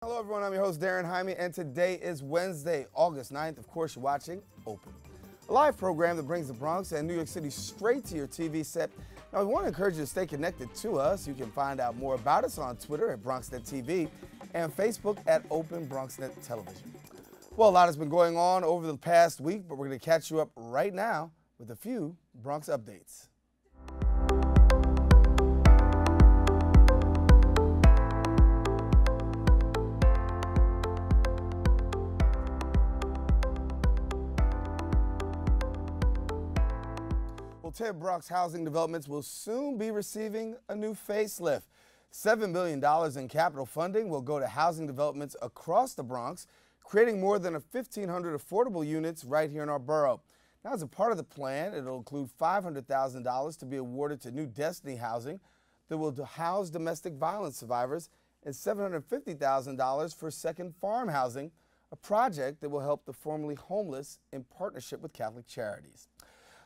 Hello everyone, I'm your host Daren Jaime, and today is Wednesday, August 9th. Of course, you're watching Open, a live program that brings the Bronx and New York City straight to your TV set. Now, we want to encourage you to stay connected to us. You can find out more about us on Twitter at BronxNet TV and Facebook at Open BronxNet Television. Well, a lot has been going on over the past week, but we're going to catch you up right now with a few Bronx updates. Well, 10 Bronx housing developments will soon be receiving a new facelift. $7 million in capital funding will go to housing developments across the Bronx, creating more than 1,500 affordable units right here in our borough. Now, as a part of the plan, it'll include $500,000 to be awarded to New Destiny Housing that will house domestic violence survivors and $750,000 for Second Farm Housing, a project that will help the formerly homeless in partnership with Catholic Charities.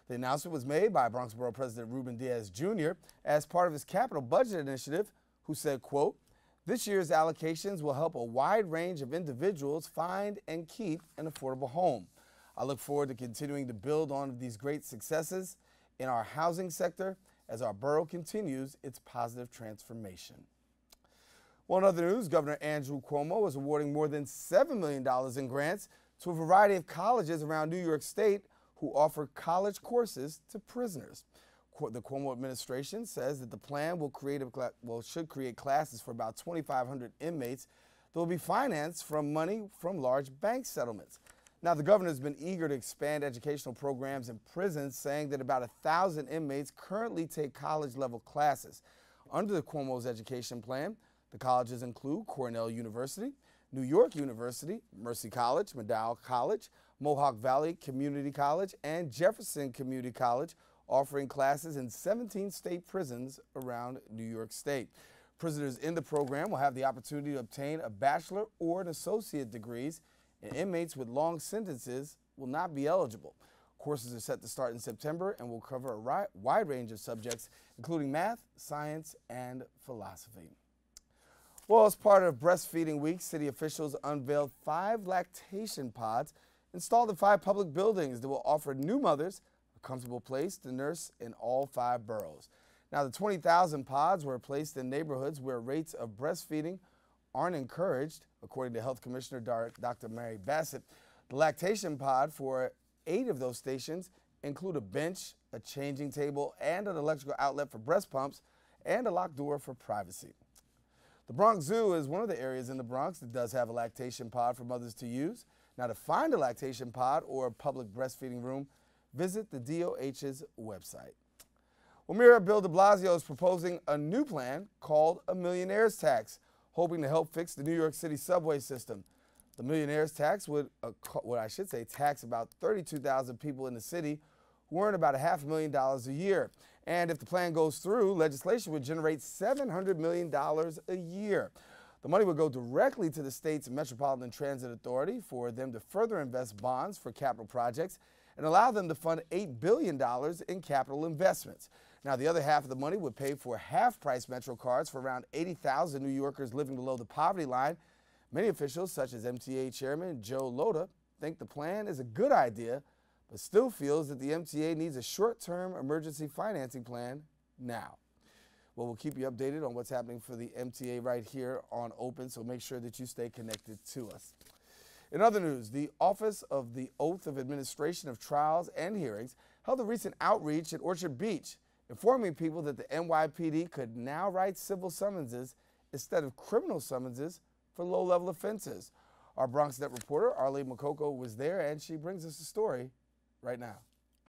The announcement was made by Bronx Borough President Ruben Diaz Jr. as part of his capital budget initiative, who said, quote, "This year's allocations will help a wide range of individuals find and keep an affordable home. I look forward to continuing to build on these great successes in our housing sector as our borough continues its positive transformation." Well, in other news, Governor Andrew Cuomo is awarding more than $7 million in grants to a variety of colleges around New York State who offer college courses to prisoners. The Cuomo administration says that the plan should create classes for about 2,500 inmates that will be financed from money from large bank settlements. Now, the governor has been eager to expand educational programs in prisons, saying that about 1,000 inmates currently take college-level classes. Under the Cuomo's education plan, the colleges include Cornell University, New York University, Mercy College, McDowell College, Mohawk Valley Community College, and Jefferson Community College, offering classes in 17 state prisons around New York State. Prisoners in the program will have the opportunity to obtain a bachelor or an associate degrees, and inmates with long sentences will not be eligible. Courses are set to start in September and will cover a wide range of subjects, including math, science, and philosophy. Well, as part of Breastfeeding Week, city officials unveiled 5 lactation pods installed in 5 public buildings that will offer new mothers a comfortable place to nurse in all 5 boroughs. Now, the 20,000 pods were placed in neighborhoods where rates of breastfeeding aren't encouraged, according to Health Commissioner Dr. Mary Bassett. The lactation pod for 8 of those stations include a bench, a changing table, and an electrical outlet for breast pumps, and a locked door for privacy. The Bronx Zoo is one of the areas in the Bronx that does have a lactation pod for mothers to use. Now, to find a lactation pod or a public breastfeeding room, visit the DOH's website. Well, Mayor Bill de Blasio is proposing a new plan called a Millionaires Tax, hoping to help fix the New York City subway system. The Millionaires Tax would, tax about 32,000 people in the city who earn about $500,000 a year. And if the plan goes through, legislation would generate $700 million a year. The money would go directly to the state's Metropolitan Transit Authority for them to further invest bonds for capital projects and allow them to fund $8 billion in capital investments. Now, the other half of the money would pay for half-price Metro cards for around 80,000 New Yorkers living below the poverty line. Many officials, such as MTA Chairman Joe Lhota, think the plan is a good idea, but still feels that the MTA needs a short-term emergency financing plan now. Well, we'll keep you updated on what's happening for the MTA right here on Open, so make sure that you stay connected to us. In other news, the Office of the Oath of Administration of Trials and Hearings held a recent outreach at Orchard Beach, informing people that the NYPD could now write civil summonses instead of criminal summonses for low-level offenses. Our BronxNet reporter, Arlene Makoko, was there, and she brings us the story right now.